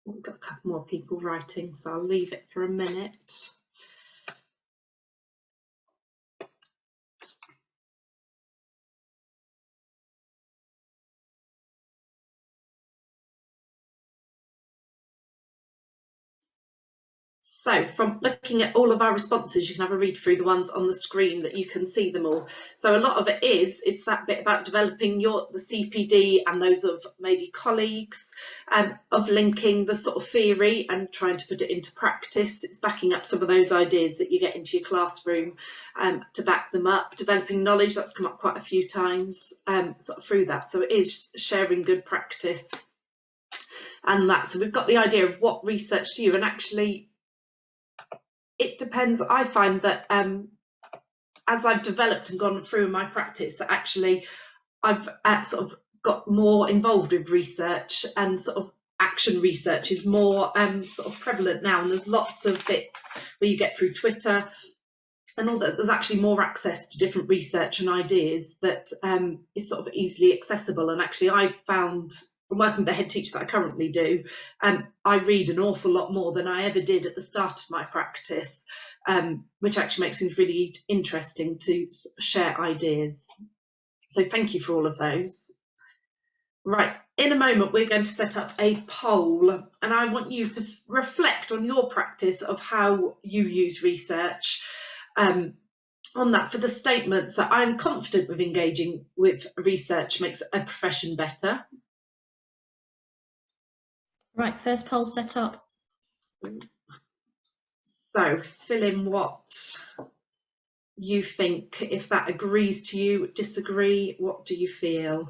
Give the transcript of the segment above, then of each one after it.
We've got a couple more people writing, so I'll leave it for a minute. So from looking at all of our responses, you can have a read through the ones on the screen that you can see them all. So a lot of it it's that bit about developing the CPD and those of maybe colleagues, of linking the sort of theory and trying to put it into practice. It's backing up some of those ideas that you get into your classroom to back them up. Developing knowledge, that's come up quite a few times sort of through that. So it is sharing good practice and that. So we've got the idea of what research do you, and actually it depends. I find that as I've developed and gone through my practice, that actually I've sort of got more involved with research, and sort of action research is more sort of prevalent now, and there's lots of bits where you get through Twitter and all that. There's actually more access to different research and ideas that is sort of easily accessible. And actually I've found, from working with the head teacher that I currently do, I read an awful lot more than I ever did at the start of my practice, which actually makes things really interesting to share ideas. So thank you for all of those. Right, in a moment we're going to set up a poll, and I want you to reflect on your practice of how you use research. On that, for the statements that I'm confident with engaging with research makes a profession better. Right, first poll set up. So fill in what you think, if that agrees to you, disagree, what do you feel?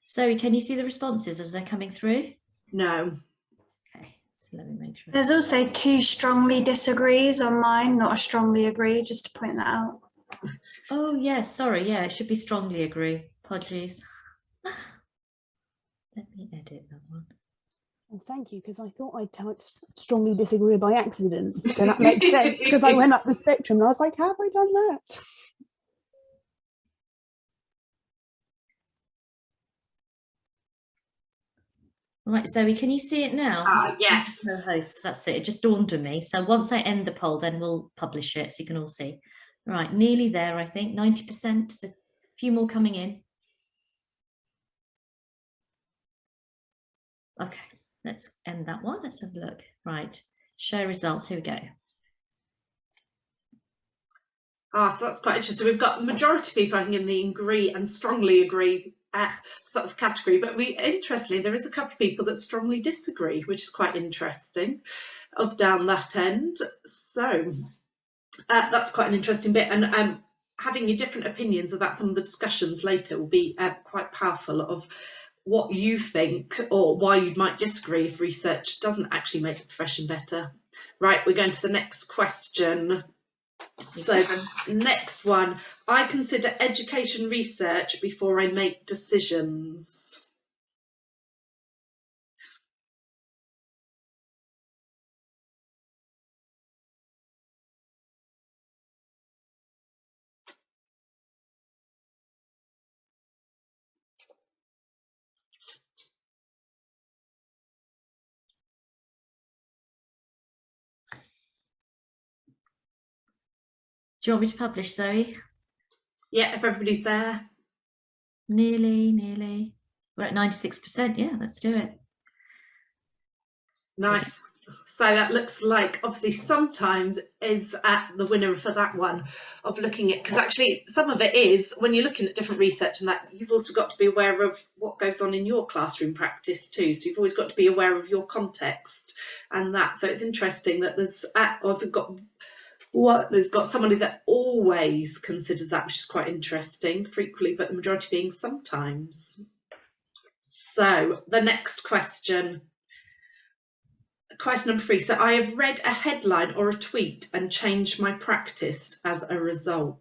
Zoe, can you see the responses as they're coming through? No. Okay, so let me make sure. There's also 2 strongly disagrees on mine, not a strongly agree, just to point that out. Oh yes, sorry, yeah, it should be strongly agree. Apologies. Let me edit that one. Oh, thank you, because I thought I typed strongly disagree by accident. So that makes sense, because I went up the spectrum and I was like, how have I done that? Right, Zoe, can you see it now? Yes. Co-host, that's it. It just dawned on me. So once I end the poll, then we'll publish it so you can all see. Right, nearly there, I think, 90%. So a few more coming in. Okay, let's end that one. Let's have a look. Right, show results. Here we go. So that's quite interesting. We've got the majority of people, I think, in the agree and strongly agree sort of category, but interestingly, there is a couple of people that strongly disagree, which is quite interesting, of down that end. So that's quite an interesting bit, and having your different opinions about some of the discussions later will be quite powerful, of what you think or why you might disagree if research doesn't actually make the profession better. Right, we're going to the next question. So the next one, I consider education research before I make decisions. Do you want me to publish, Zoe? Yeah, if everybody's there. Nearly. We're at 96%. Yeah, let's do it. Nice. So that looks like, obviously, sometimes is the winner for that one, of looking at, because actually some of it is, when you're looking at different research and that, you've also got to be aware of what goes on in your classroom practice too. So you've always got to be aware of your context and that. So it's interesting that there's, there's got somebody that always considers that, which is quite interesting, frequently, but the majority being sometimes. So the next question. Question number 3. So I have read a headline or a tweet and changed my practice as a result.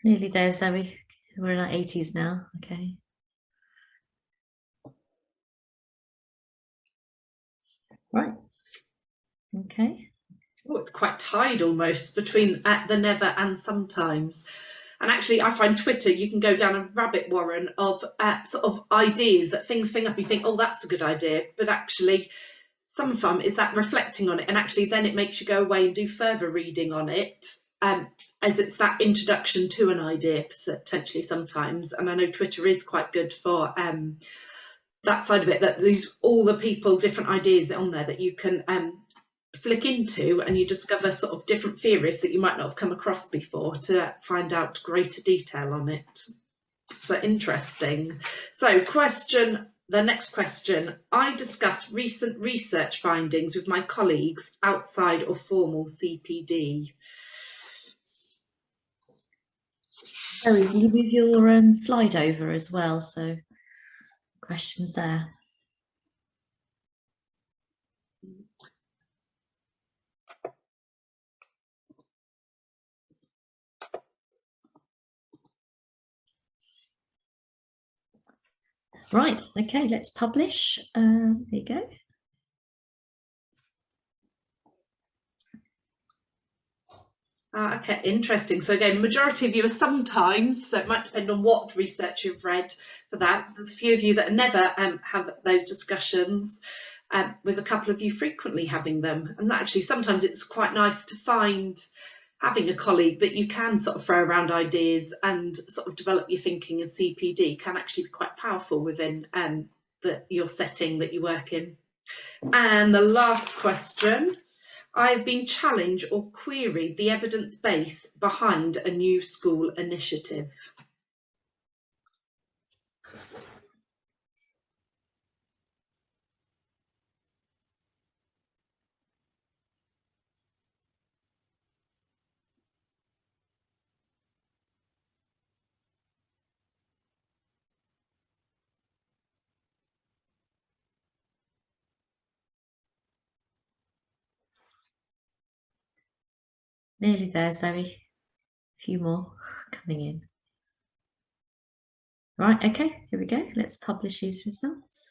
Nearly there, Zoe. We're in our 80s now. Okay. Right. Okay. Oh, it's quite tied almost between the never and sometimes. And actually, I find Twitter, you can go down a rabbit warren of sort of ideas that things thing up. You think, oh, that's a good idea. But actually, some of them is that reflecting on it. And actually, then it makes you go away and do further reading on it. As it's that introduction to an idea, potentially sometimes. And I know Twitter is quite good for that side of it, that there's all the people, different ideas on there that you can flick into, and you discover sort of different theories that you might not have come across before to find out greater detail on it. So interesting. So the next question. I discuss recent research findings with my colleagues outside of formal CPD. Zoe, will you move your slide over as well? So questions there. Right, okay, let's publish. There you go. Okay, interesting. So again, majority of you are sometimes, so it might depend on what research you've read for that. There's a few of you that never have those discussions, with a couple of you frequently having them. And actually, sometimes it's quite nice to find having a colleague that you can sort of throw around ideas and sort of develop your thinking in CPD can actually be quite powerful within your setting that you work in. And the last question. I've been challenged or queried the evidence base behind a new school initiative. Nearly there, Zoe. A few more coming in. Right, okay, here we go. Let's publish these results.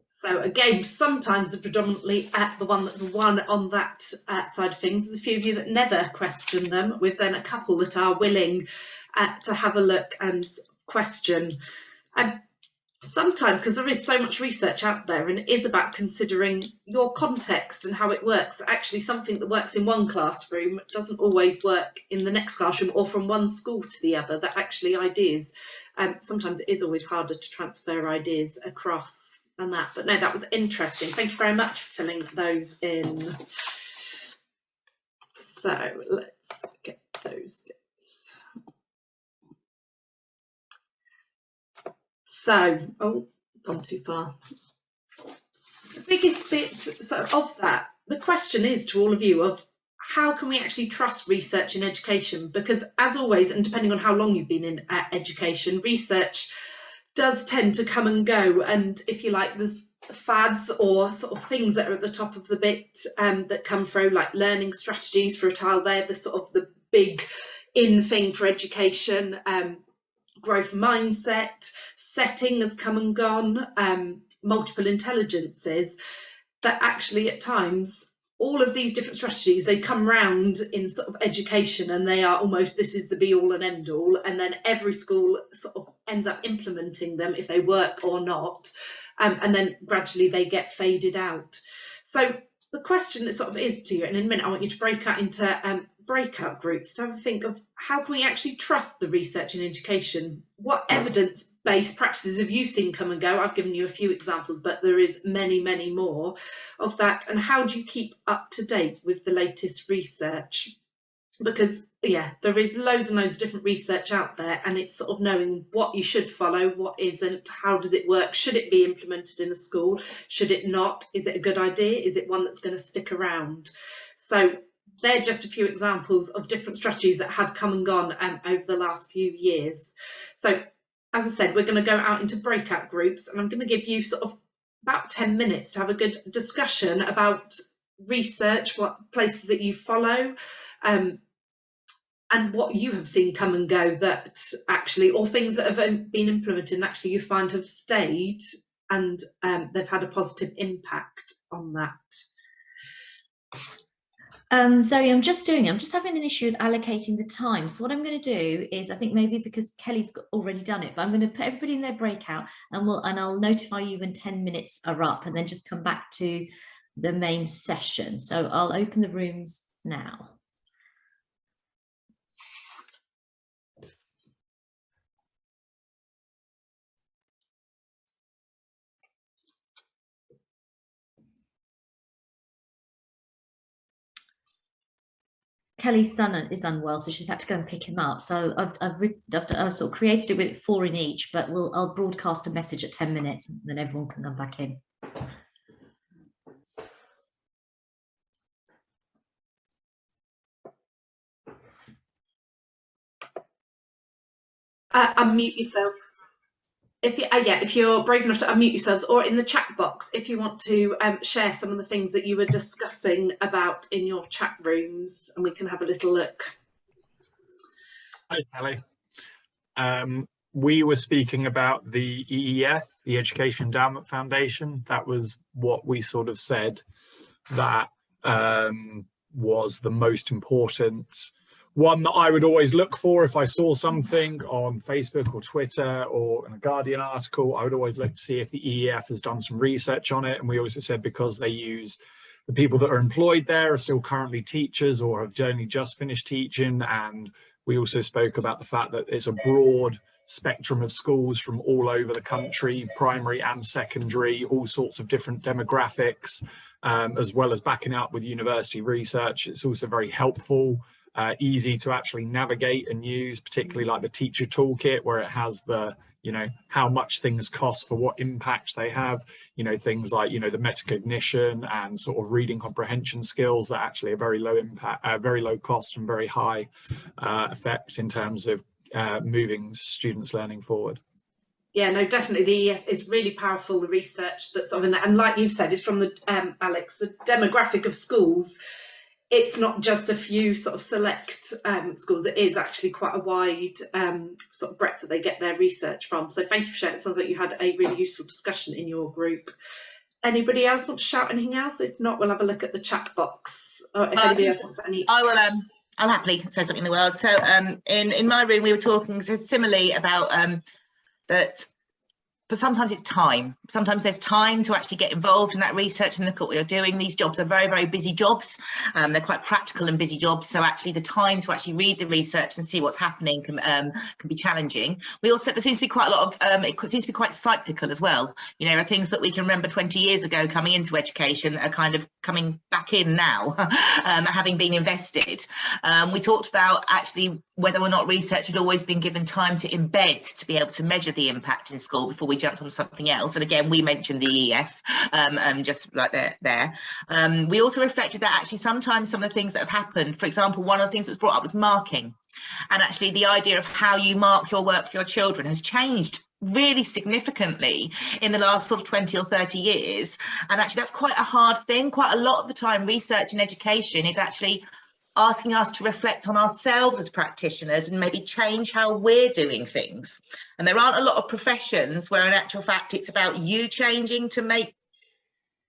So again, sometimes they're predominantly the one that's won on that side of things. There's a few of you that never question them, with then a couple that are willing to have a look and question. Sometimes, because there is so much research out there and it is about considering your context and how it works, that actually something that works in one classroom doesn't always work in the next classroom, or from one school to the other, that actually ideas, sometimes it is always harder to transfer ideas across than that. But no, that was interesting. Thank you very much for filling those in. So let's get those bits. So, oh, gone too far. The biggest bit of that, the question is to all of you of how can we actually trust research in education? Because as always, and depending on how long you've been in education, research does tend to come and go. And if you like, there's fads or sort of things that are at the top of the bit that come through, like learning strategies for a child. They're the sort of the big in thing for education. Growth mindset, setting has come and gone, multiple intelligences, that actually at times all of these different strategies, they come round in sort of education and they are almost, this is the be all and end all, and then every school sort of ends up implementing them if they work or not, and then gradually they get faded out. So the question sort of is to you, and in a minute I want you to break out into breakout groups to have a think of how can we actually trust the research in education? What evidence-based practices have you seen come and go? I've given you a few examples, but there is many, many more of that. And how do you keep up to date with the latest research? Because yeah, there is loads and loads of different research out there, and it's sort of knowing what you should follow, what isn't, how does it work, should it be implemented in a school, should it not, is it a good idea, is it one that's going to stick around? So they're just a few examples of different strategies that have come and gone over the last few years. So as I said, we're going to go out into breakout groups, and I'm going to give you sort of about 10 minutes to have a good discussion about research, what places that you follow, and and what you have seen come and go that actually, or things that have been implemented and actually you find have stayed and they've had a positive impact on that. Zoe, I'm just having an issue with allocating the time. So what I'm going to do is, I think maybe because Kelly's already done it, but I'm going to put everybody in their breakout, and I'll notify you when 10 minutes are up, and then just come back to the main session. So I'll open the rooms now. Kelly's son is unwell, so she's had to go and pick him up. So I've sort of created it with 4 in each, but I'll broadcast a message at 10 minutes, and then everyone can come back in. Unmute yourselves. If you're brave enough to unmute yourselves, or in the chat box if you want to share some of the things that you were discussing about in your chat rooms, and we can have a little look. Hi, Kelly. We were speaking about the EEF, the Education Endowment Foundation. That was what we sort of said that was the most important one that I would always look for if I saw something on Facebook or Twitter or in a Guardian article. I would always look to see if the EEF has done some research on it. And we also said because they use the people that are employed there are still currently teachers or have only just finished teaching. And we also spoke about the fact that it's a broad spectrum of schools from all over the country, primary and secondary, all sorts of different demographics, as well as backing up with university research. It's also very helpful. Easy to actually navigate and use, particularly like the teacher toolkit, where it has the, how much things cost for what impact they have, things like, the metacognition and sort of reading comprehension skills that actually are very low impact, very low cost and very high effect in terms of moving students' learning forward. Yeah, no, definitely the EEF is really powerful, the research that's in there. And like you've said, it's from the, Alex, the demographic of schools. It's not just a few sort of select schools, it is actually quite a wide sort of breadth that they get their research from. So thank you for sharing. It sounds like you had a really useful discussion in your group. Anybody else want to shout anything else? If not, we'll have a look at the chat box. Or if anybody else wants any. I'll happily say something in the world. So in my room, we were talking similarly about that. But sometimes it's time. Sometimes there's time to actually get involved in that research and look at what you're doing. These jobs are very, very busy jobs. They're quite practical and busy jobs. So actually the time to actually read the research and see what's happening can be challenging. We also, there seems to be quite a lot of, it seems to be quite cyclical as well. There are things that we can remember 20 years ago coming into education are kind of coming back in now, having been invested. We talked about actually whether or not research had always been given time to embed to be able to measure the impact in school before we jumped on something else. And again, we mentioned the EEF just like there. We also reflected that actually sometimes some of the things that have happened, for example, one of the things that was brought up was marking. And actually the idea of how you mark your work for your children has changed really significantly in the last sort of 20 or 30 years. And actually that's quite a hard thing. Quite a lot of the time research in education is actually asking us to reflect on ourselves as practitioners and maybe change how we're doing things. And there aren't a lot of professions where in actual fact it's about you changing to make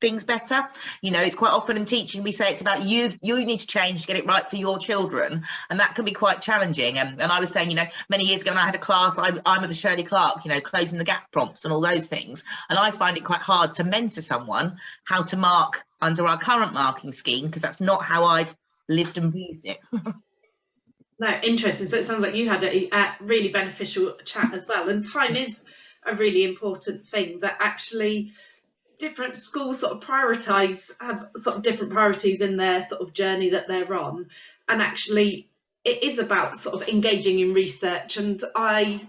things better. It's quite often in teaching we say it's about you need to change to get it right for your children, and that can be quite challenging. And I was saying, many years ago when I had a class, I'm with the Shirley Clark, closing the gap prompts and all those things, and I find it quite hard to mentor someone how to mark under our current marking scheme, because that's not how I've lived and breathed it. No, interesting. So it sounds like you had a really beneficial chat as well. And time is a really important thing that actually different schools sort of have sort of different priorities in their sort of journey that they're on. And actually it is about sort of engaging in research. And I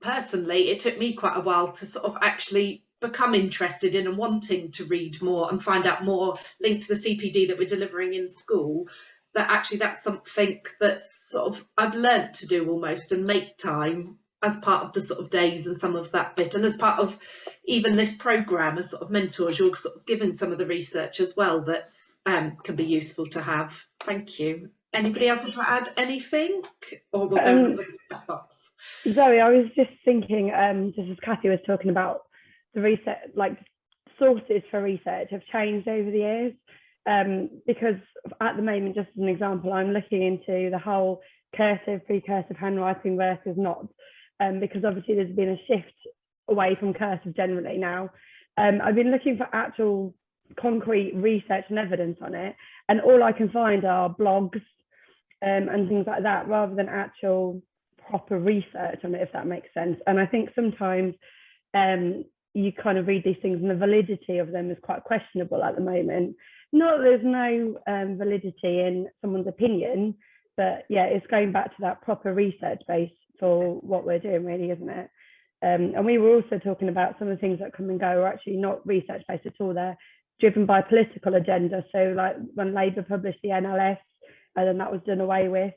personally, it took me quite a while to sort of actually become interested in and wanting to read more and find out more linked to the CPD that we're delivering in school, that actually that's something that's sort of I've learnt to do almost, and make time as part of the sort of days and some of that bit, and as part of even this programme as sort of mentors, you're sort of giving some of the research as well that's can be useful to have. Thank you. Anybody else want to add anything, or we'll go to the chat box? Zoe, I was just thinking, just as Kathy was talking about the research, like sources for research have changed over the years. Because at the moment, just as an example, I'm looking into the whole cursive, pre-cursive handwriting versus not, because obviously there's been a shift away from cursive generally now. I've been looking for actual concrete research and evidence on it, and all I can find are blogs and things like that, rather than actual proper research on it, if that makes sense. And I think sometimes you kind of read these things and the validity of them is quite questionable at the moment. Not that there's no validity in someone's opinion, but yeah, it's going back to that proper research base for what we're doing, really, isn't it? And we were also talking about some of the things that come and go are actually not research based at all. They're driven by political agenda. So like when Labour published the NLS, and then that was done away with.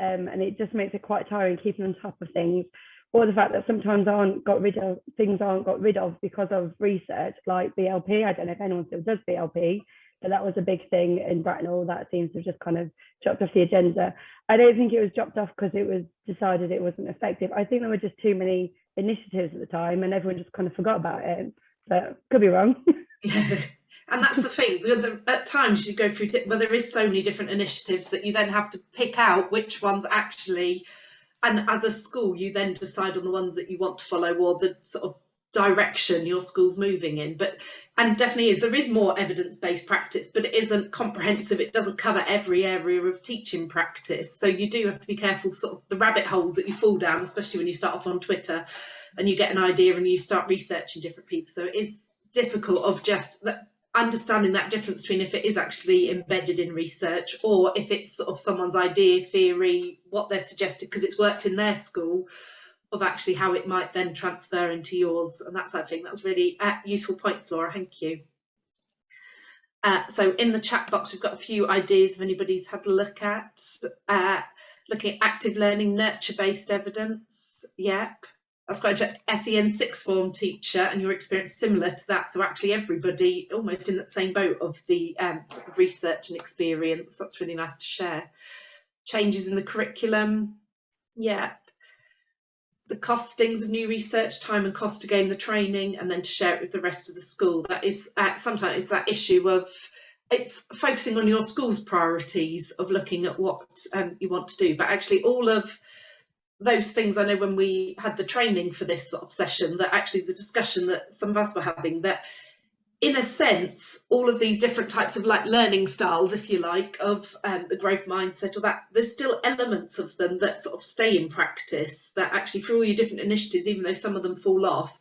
And it just makes it quite tiring keeping on top of things, or the fact that sometimes things aren't got rid of because of research, like BLP. I don't know if anyone still does BLP, but that was a big thing in Bracknell that seems to have just kind of dropped off the agenda. I don't think it was dropped off because it was decided it wasn't effective. I think there were just too many initiatives at the time and everyone just kind of forgot about it, but could be wrong. And that's the thing, at times you go through, well, there is so many different initiatives that you then have to pick out which ones actually, and as a school, you then decide on the ones that you want to follow or the sort of direction your school's moving in. And definitely there is more evidence-based practice, but it isn't comprehensive. It doesn't cover every area of teaching practice. So you do have to be careful, sort of the rabbit holes that you fall down, especially when you start off on Twitter and you get an idea and you start researching different people. So it is difficult of just understanding that difference between if it is actually embedded in research or if it's sort of someone's idea, theory, what they've suggested because it's worked in their school, of actually how it might then transfer into yours and that sort of thing. That's really useful points, Laura, thank you. So in the chat box we've got a few ideas if anybody's had a look at. Looking at active learning, nurture-based evidence. Yep. That's quite an SEN sixth form teacher and your experience similar to that. So actually everybody almost in that same boat of the sort of research and experience. That's really nice to share. Changes in the curriculum. Yeah. The costings of new research, time and cost to gain the training and then to share it with the rest of the school. That is sometimes it's that issue of it's focusing on your school's priorities of looking at what you want to do. But actually all of those things, I know when we had the training for this sort of session, that actually the discussion that some of us were having, that in a sense, all of these different types of like learning styles, if you like, of the growth mindset or that, there's still elements of them that sort of stay in practice, that actually through all your different initiatives, even though some of them fall off,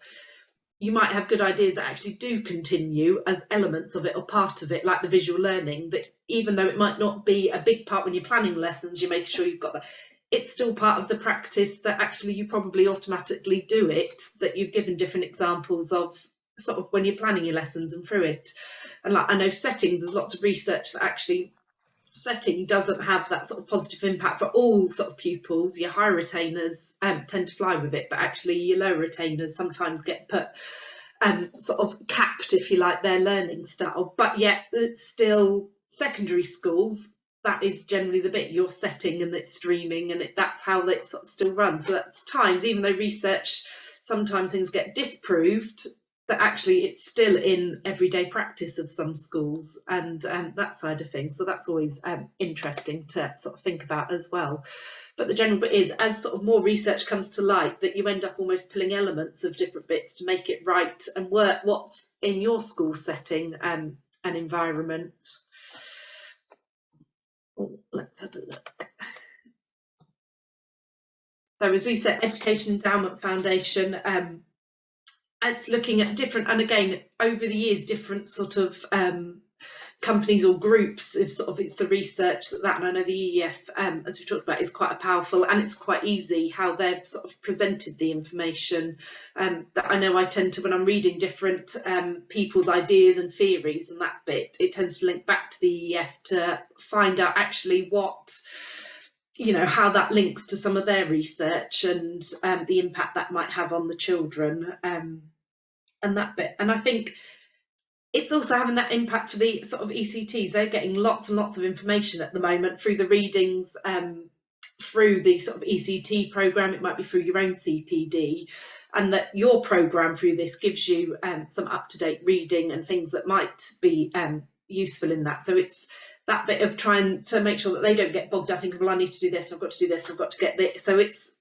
you might have good ideas that actually do continue as elements of it or part of it, like the visual learning, that even though it might not be a big part when you're planning lessons, you make sure you've got that. It's still part of the practice that actually you probably automatically do it, that you've given different examples of sort of when you're planning your lessons and through it. And like I know settings, there's lots of research that actually setting doesn't have that sort of positive impact for all sort of pupils. Your high retainers tend to fly with it, but actually your low retainers sometimes get put sort of capped, if you like, their learning style. But yet it's still secondary schools, that is generally the bit you're setting and it's streaming and that's how it sort of still runs. So that's times, even though research, sometimes things get disproved, that actually it's still in everyday practice of some schools and that side of things. So that's always interesting to sort of think about as well. But the general bit is, as sort of more research comes to light, that you end up almost pulling elements of different bits to make it right and work what's in your school setting and environment. Oh, let's have a look. So as we said, Education Endowment Foundation, it's looking at different, and again, over the years, different sort of companies or groups, if sort of it's the research that, and I know the EEF, as we talked about, is quite a powerful, and it's quite easy how they've sort of presented the information. That I know I tend to, when I'm reading different people's ideas and theories and that bit, it tends to link back to the EEF to find out actually what, you know, how that links to some of their research and the impact that might have on the children and that bit. And I think it's also having that impact for the sort of ECTs. They're getting lots and lots of information at the moment through the readings, through the sort of ECT programme. It might be through your own CPD, and that your programme through this gives you some up-to-date reading and things that might be useful in that. So it's that bit of trying to make sure that they don't get bogged down thinking, well, I need to do this, I've got to do this, I've got to get this. So it's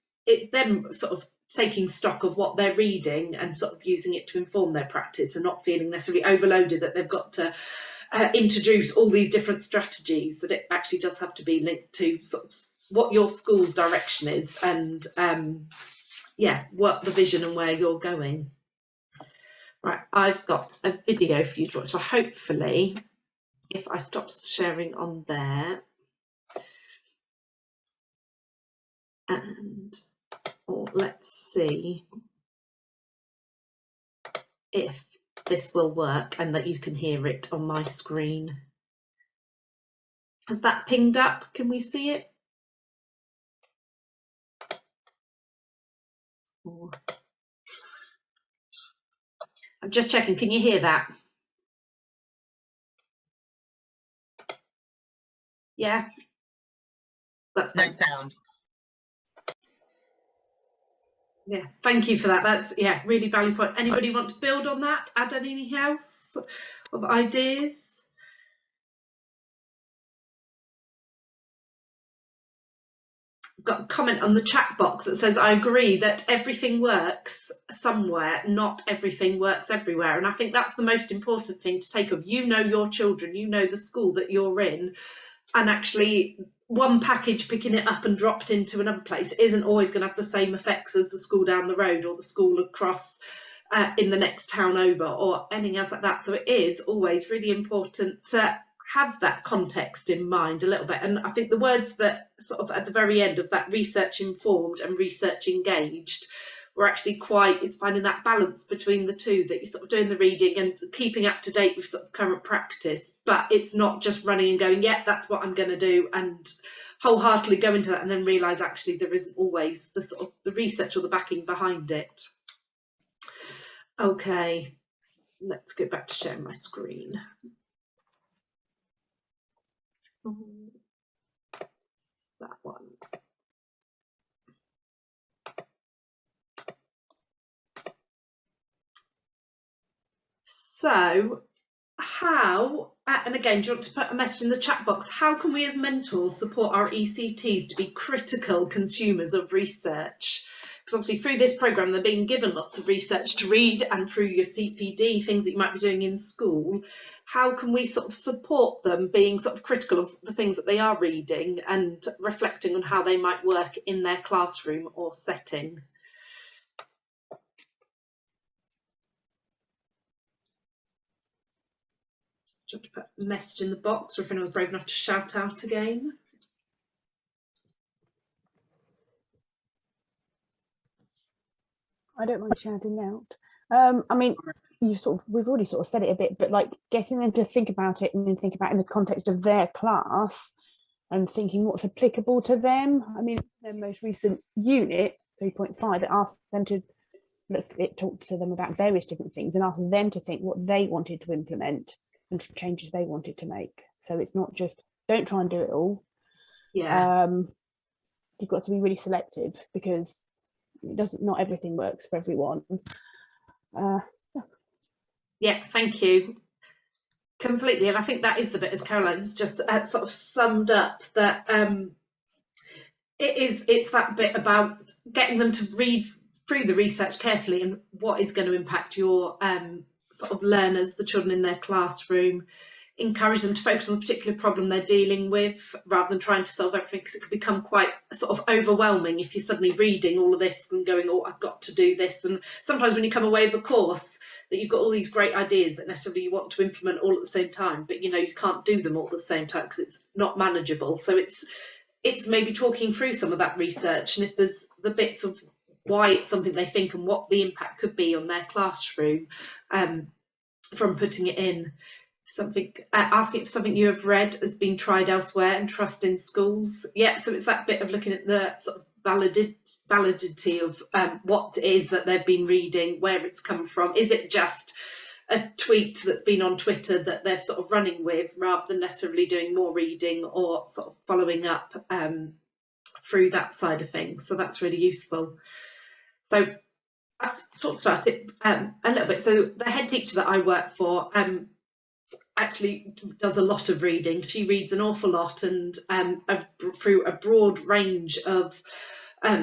them sort of taking stock of what they're reading and sort of using it to inform their practice, and not feeling necessarily overloaded that they've got to introduce all these different strategies, that it actually does have to be linked to sort of what your school's direction is, and yeah, what the vision and where you're going. Right, I've got a video for you to watch, so hopefully if I stop sharing on there, and let's see if this will work and that you can hear it on my screen. Has that pinged up? Can we see it? I'm just checking, can you hear that? Yeah, that's No sound. Yeah, thank you for that. That's, yeah, really valuable point. Anybody want to build on that? Add anything else of ideas? Got a comment on the chat box that says, I agree that everything works somewhere, not everything works everywhere. And I think that's the most important thing to take of. You know your children, you know the school that you're in, and actually one package picking it up and dropped into another place isn't always going to have the same effects as the school down the road or the school across in the next town over or anything else like that. So it is always really important to have that context in mind a little bit. And I think the words that sort of at the very end of that, research informed and research engaged, were actually quite, it's finding that balance between the two, that you're sort of doing the reading and keeping up to date with sort of current practice, but it's not just running and going, yeah, that's what I'm going to do, and wholeheartedly go into that and then realise actually there isn't always the sort of the research or the backing behind it. Okay, let's go back to sharing my screen. That one. So how, and again, do you want to put a message in the chat box, how can we as mentors support our ECTs to be critical consumers of research? Because obviously through this programme they're being given lots of research to read, and through your CPD, things that you might be doing in school, how can we sort of support them being sort of critical of the things that they are reading and reflecting on how they might work in their classroom or setting? Do you want to put a message in the box, or if anyone's brave enough to shout out again? I don't mind shouting out. I mean, we've already sort of said it a bit, but like getting them to think about it and then think about it in the context of their class and thinking what's applicable to them. I mean, their most recent unit, 3.5, it asked them to talk to them about various different things and ask them to think what they wanted to implement and changes they wanted to make. So it's not just, don't try and do it all. Yeah. You've got to be really selective, because not everything works for everyone. Yeah, thank you. Completely. And I think that is the bit, as Caroline's just sort of summed up, that it's that bit about getting them to read through the research carefully and what is going to impact your sort of learners, the children in their classroom. Encourage them to focus on the particular problem they're dealing with rather than trying to solve everything, because it can become quite sort of overwhelming if you're suddenly reading all of this and going, oh, I've got to do this. And sometimes when you come away with a course that you've got all these great ideas that necessarily you want to implement all at the same time, but you know you can't do them all at the same time because it's not manageable. So it's maybe talking through some of that research, and if there's the bits of why it's something they think and what the impact could be on their classroom from putting it in. Something, asking if something you have read has been tried elsewhere and trust in schools. Yeah, so it's that bit of looking at the sort of validity of what it is that they've been reading, where it's come from. Is it just a tweet that's been on Twitter that they're sort of running with, rather than necessarily doing more reading or sort of following up through that side of things. So that's really useful. So I've talked about it a little bit. So the head teacher that I work for actually does a lot of reading. She reads an awful lot, and through a broad range of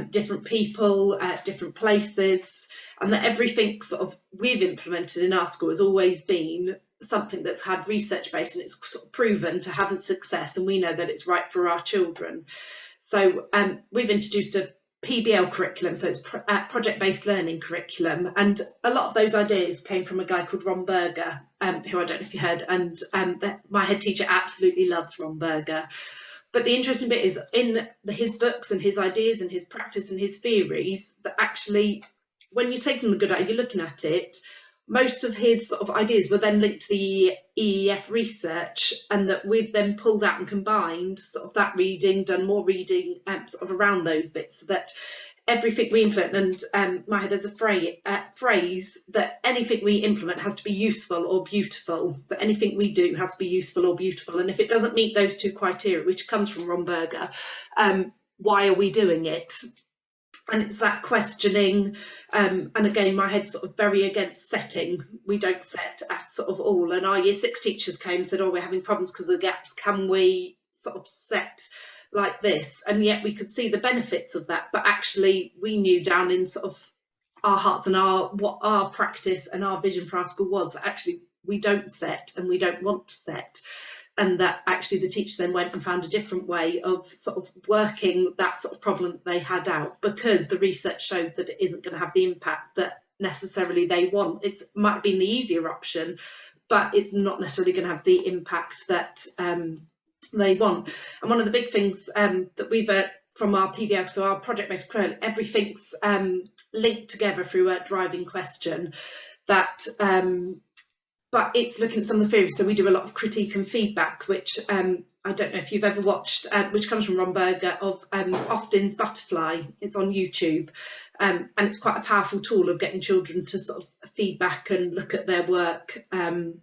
different people, different places, and that everything sort of we've implemented in our school has always been something that's had research base, and it's sort of proven to have a success, and we know that it's right for our children. So we've introduced a PBL curriculum, so it's project-based learning curriculum, and a lot of those ideas came from a guy called Ron Berger, who I don't know if you heard, and my head teacher absolutely loves Ron Berger. But the interesting bit is in his books and his ideas and his practice and his theories, that actually when you're taking the good out, you're looking at it, most of his sort of ideas were then linked to the EEF research, and that we've then pulled out and combined sort of that reading, done more reading sort of around those bits, so that everything we implement, and my head has a phrase that anything we implement has to be useful or beautiful. So anything we do has to be useful or beautiful, and if it doesn't meet those two criteria, which comes from Ron Berger, why are we doing it? And it's that questioning, and again, my head's sort of very against setting. We don't set at sort of all. And our year 6 teachers came and said, oh, we're having problems because of the gaps. Can we sort of set like this? And yet we could see the benefits of that. But actually, we knew down in sort of our hearts and what our practice and our vision for our school was, that actually we don't set and we don't want to set. And that actually the teachers then went and found a different way of sort of working that sort of problem that they had out, because the research showed that it isn't going to have the impact that necessarily they want. It might have been the easier option, but it's not necessarily going to have the impact that they want. And one of the big things that we've from our PBL, so our project-based curriculum, everything's linked together through a driving question that but it's looking at some of the theories. So we do a lot of critique and feedback, which I don't know if you've ever watched, which comes from Ron Berger, of Austin's Butterfly. It's on YouTube, and it's quite a powerful tool of getting children to sort of feedback and look at their work and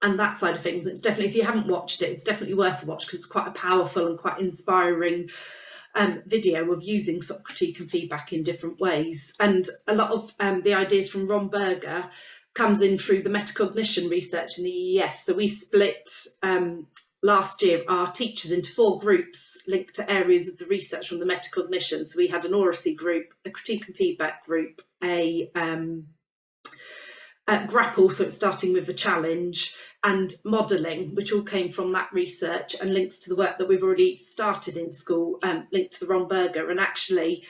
that side of things. It's definitely, if you haven't watched it, it's definitely worth a watch, because it's quite a powerful and quite inspiring video of using sort of critique and feedback in different ways. And a lot of the ideas from Ron Berger comes in through the metacognition research in the EEF. So we split last year our teachers into 4 groups linked to areas of the research from the metacognition. So we had an oracy group, a critique and feedback group, a grapple, so it's starting with a challenge, and modelling, which all came from that research and links to the work that we've already started in school, linked to the Ron Berger. And actually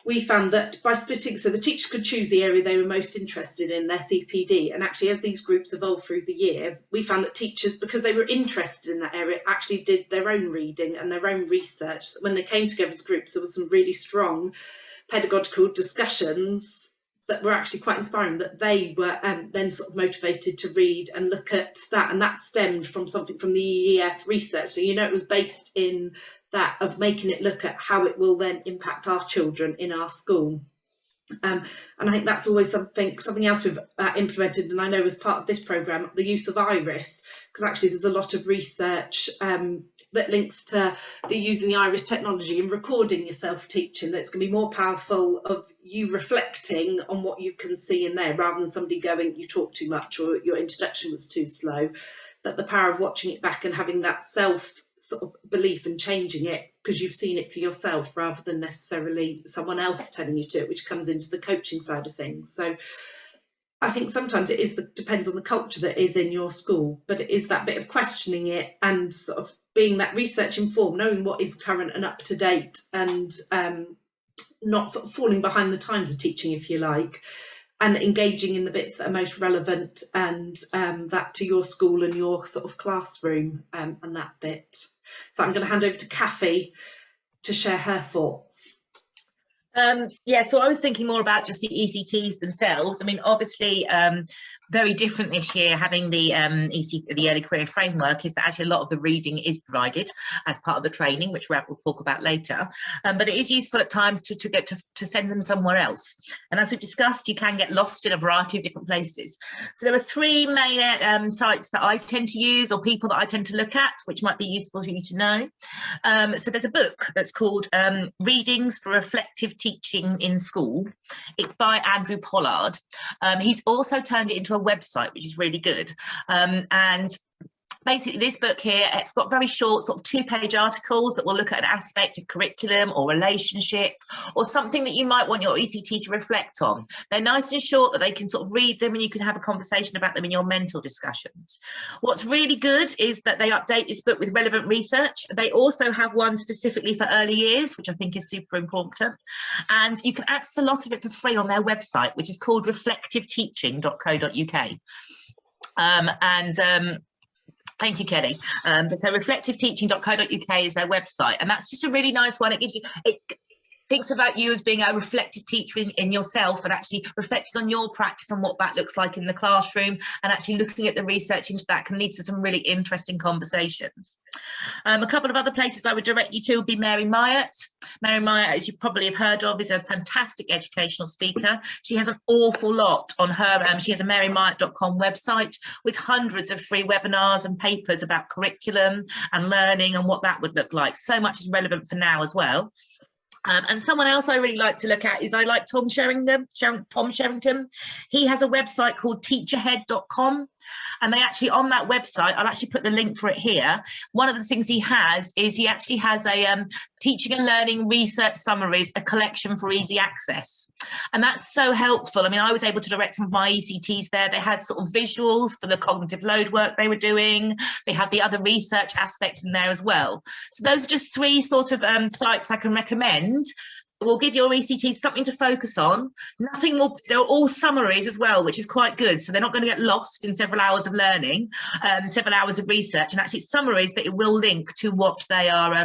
we found that by splitting, so the teachers could choose the area they were most interested in, their CPD, and actually as these groups evolved through the year, we found that teachers, because they were interested in that area, actually did their own reading and their own research. When they came together as groups, there was some really strong pedagogical discussions that were actually quite inspiring, that they were then sort of motivated to read and look at that, and that stemmed from something from the EEF research. So it was based in that, of making it look at how it will then impact our children in our school. And I think that's always something else we've implemented, and I know as part of this programme, the use of IRIS, because actually there's a lot of research that links to using the IRIS technology and recording yourself teaching, that's going to be more powerful of you reflecting on what you can see in there, rather than somebody going, you talk too much or your introduction was too slow. That the power of watching it back and having that self sort of belief and changing it because you've seen it for yourself, rather than necessarily someone else telling you to, which comes into the coaching side of things. So I think sometimes it depends on the culture that is in your school, but it is that bit of questioning it and sort of being that research informed, knowing what is current and up to date, and not sort of falling behind the times of teaching, if you like, and engaging in the bits that are most relevant and that to your school and your sort of classroom and that bit. So I'm going to hand over to Kathy to share her thoughts. Yeah, so I was thinking more about just the ECTs themselves. I mean, obviously, very different this year, having the the early career framework, is that actually a lot of the reading is provided as part of the training, which we'll talk about later. But it is useful at times to send them somewhere else. And as we've discussed, you can get lost in a variety of different places. So there are three main sites that I tend to use, or people that I tend to look at, which might be useful for you to know. So there's a book that's called Readings for Reflective Teaching in School. It's by Andrew Pollard. He's also turned it into a website, which is really good. And basically this book here, it's got very short sort of 2-page articles that will look at an aspect of curriculum or relationship or something that you might want your ECT to reflect on. They're nice and short that they can sort of read them and you can have a conversation about them in your mentor discussions. What's really good is that they update this book with relevant research. They also have one specifically for early years, which I think is super important. And you can access a lot of it for free on their website, which is called reflectiveteaching.co.uk. Thank you, Kelly. So reflectiveteaching.co.uk is their website, and that's just a really nice one. It gives you, it thinks about you as being a reflective teacher in yourself, and actually reflecting on your practice and what that looks like in the classroom, and actually looking at the research into that can lead to some really interesting conversations. A couple of other places I would direct you to would be Mary Myatt. Mary Myatt, as you probably have heard of, is a fantastic educational speaker. She has an awful lot on her, she has a marymyatt.com website with hundreds of free webinars and papers about curriculum and learning and what that would look like. So much is relevant for now as well. And someone else I really like to look at is I like Tom Sherrington. He has a website called teacherhead.com, and they actually, on that website, I'll actually put the link for it here. One of the things he has is he actually has a teaching and learning research summaries, a collection for easy access. And that's so helpful. I mean, I was able to direct some of my ECTs there. They had sort of visuals for the cognitive load work they were doing. They had the other research aspects in there as well. So those are just three sort of sites I can recommend. Will give your ECTs something to focus on. Nothing more, they're all summaries as well, which is quite good. So they're not going to get lost in several hours of learning, several hours of research, and actually summaries, but it will link to what they are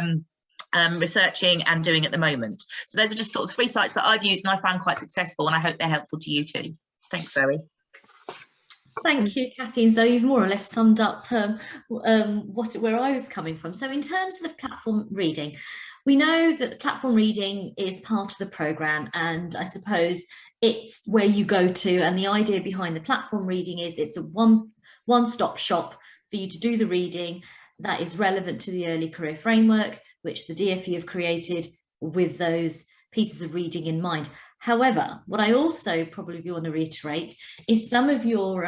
researching and doing at the moment. So those are just sort of three sites that I've used and I found quite successful, and I hope they're helpful to you too. Thanks, Zoe. Thank you, Kathy. And so you've more or less summed up where I was coming from. So in terms of the platform reading, we know that the platform reading is part of the programme, and I suppose it's where you go to, and the idea behind the platform reading is it's a one-stop shop for you to do the reading that is relevant to the early career framework, which the DFE have created with those pieces of reading in mind. However, what I also probably want to reiterate is some of your,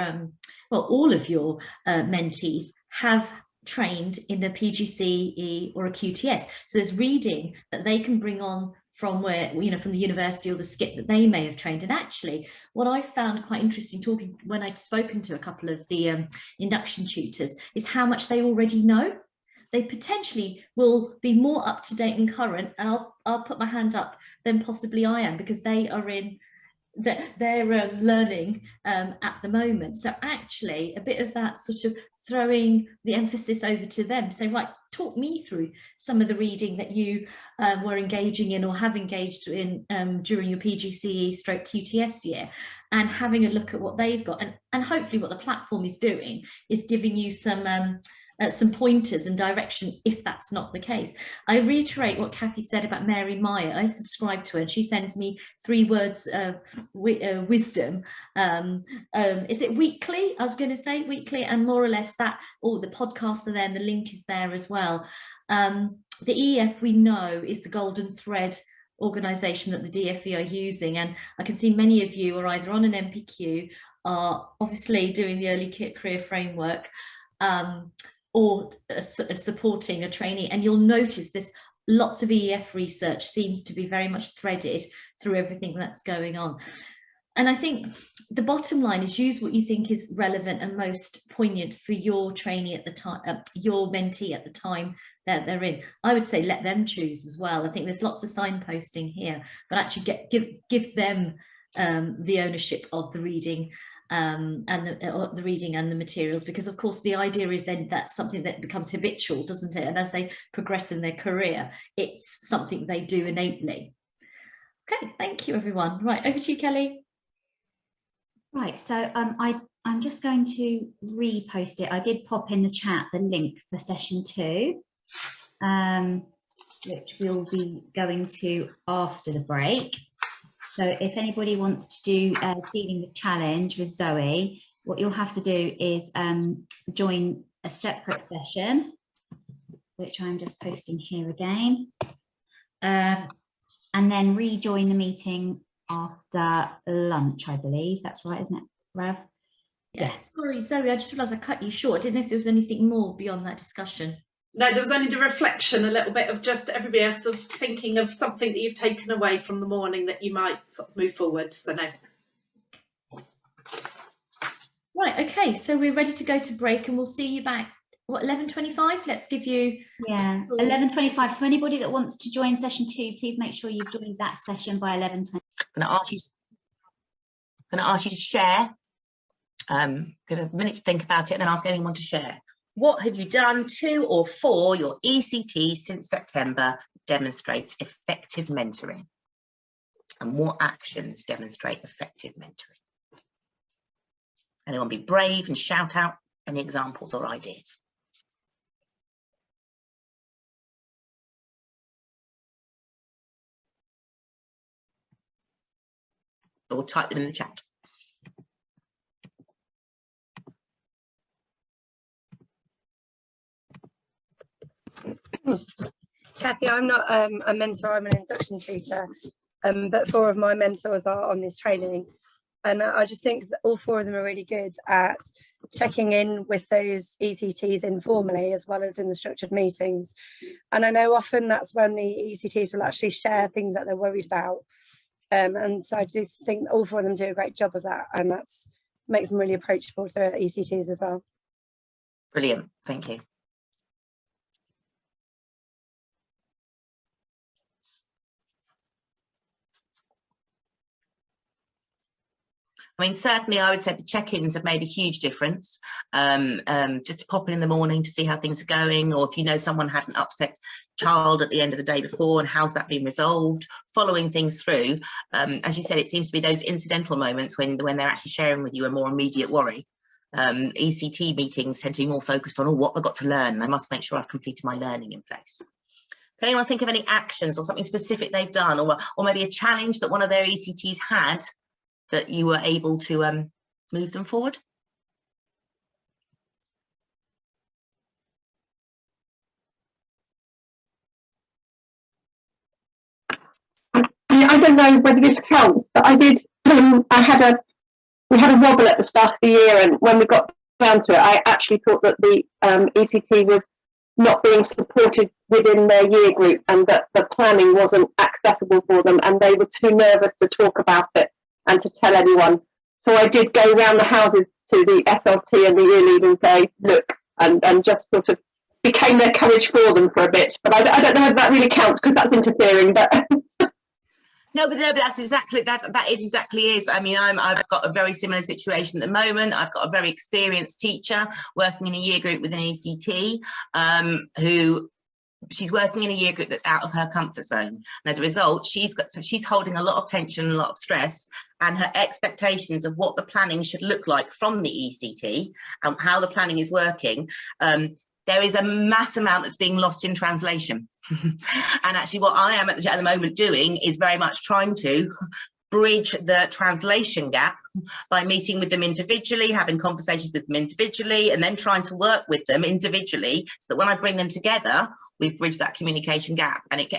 well, all of your mentees have trained in a PGCE or a QTS. So there's reading that they can bring on from where, you know, from the university or the skip that they may have trained. And actually, what I found quite interesting talking when I'd spoken to a couple of the induction tutors is how much they already know. They potentially will be more up to date and current, and I'll put my hand up than possibly I am, because they are in they're learning at the moment. So actually a bit of that sort of throwing the emphasis over to them, say, right, talk me through some of the reading that you were engaging in or have engaged in during your PGCE/QTS year, and having a look at what they've got, and hopefully what the platform is doing is giving you some pointers and direction if that's not the case. I reiterate what Kathy said about Mary Myatt. I subscribe to her, and she sends me 3 words of wisdom. Is it weekly? I was going to say weekly, and more or less that, or the podcasts are there and the link is there as well. The EEF, we know, is the golden thread organisation that the DFE are using, and I can see many of you are either on an MPQ, are obviously doing the early career framework, or supporting a trainee, and you'll notice this lots of EEF research seems to be very much threaded through everything that's going on. And I think the bottom line is use what you think is relevant and most poignant for your trainee at the time, your mentee at the time that they're in. I would say let them choose as well. I think there's lots of signposting here, but actually give them the ownership of the reading and the reading and the materials, because of course the idea is then that's something that becomes habitual, doesn't it? And as they progress in their career, it's something they do innately. Okay, thank you everyone. Right, over to you, Kelly. Right, so I'm just going to repost it. I did pop in the chat the link for session 2, which we'll be going to after the break. So if anybody wants to do dealing with challenge with Zoe, what you'll have to do is join a separate session, which I'm just posting here again, and then rejoin the meeting after lunch, I believe. That's right, isn't it, Rav? Yes. Sorry, Zoe, I just realised I cut you short. I didn't know if there was anything more beyond that discussion. No, there was only the reflection, a little bit of just everybody else of thinking of something that you've taken away from the morning that you might sort of move forward. So no. Right, okay, so we're ready to go to break and we'll see you back, what, 11:25? Let's give you... Yeah, 11:25. So anybody that wants to join session 2, please make sure you've joined that session by 11:20. I'm going to ask you to share. Give a minute to think about it and then ask anyone to share. What have you done to or for your ECT since September demonstrates effective mentoring? And what actions demonstrate effective mentoring? Anyone be brave and shout out any examples or ideas? Or type it in the chat. Kathy, I'm not a mentor, I'm an induction tutor, but 4 of my mentors are on this training. And I just think that all 4 of them are really good at checking in with those ECTs informally as well as in the structured meetings. And I know often that's when the ECTs will actually share things that they're worried about. And so I do think all 4 of them do a great job of that, and that makes them really approachable to ECTs as well. Brilliant, thank you. I mean, certainly I would say the check-ins have made a huge difference. Just to pop in the morning to see how things are going, or if you know someone had an upset child at the end of the day before and how's that been resolved, following things through. As you said, it seems to be those incidental moments when they're actually sharing with you a more immediate worry. ECT meetings tend to be more focused on, oh, what have I got to learn? I must make sure I've completed my learning in place. Can anyone think of any actions or something specific they've done, or maybe a challenge that one of their ECTs had that you were able to move them forward? I don't know whether this counts, but I did. We had a wobble at the start of the year, and when we got down to it, I actually thought that the ECT was not being supported within their year group, and that the planning wasn't accessible for them, and they were too nervous to talk about it and to tell anyone. So I did go around the houses to the SLT and the year lead and say, look, and just sort of became their courage for them for a bit. But I don't know whether that really counts, because that's interfering. But No, but that's exactly that is exactly is. I mean, I've got a very similar situation at the moment. I've got a very experienced teacher working in a year group with an ECT, who she's working in a year group that's out of her comfort zone, and as a result she's holding a lot of tension and a lot of stress, and her expectations of what the planning should look like from the ECT and how the planning is working, there is a mass amount that's being lost in translation. And actually what I am at the moment doing is very much trying to bridge the translation gap by meeting with them individually, having conversations with them individually, and then trying to work with them individually so that when I bring them together, we've bridged that communication gap. And it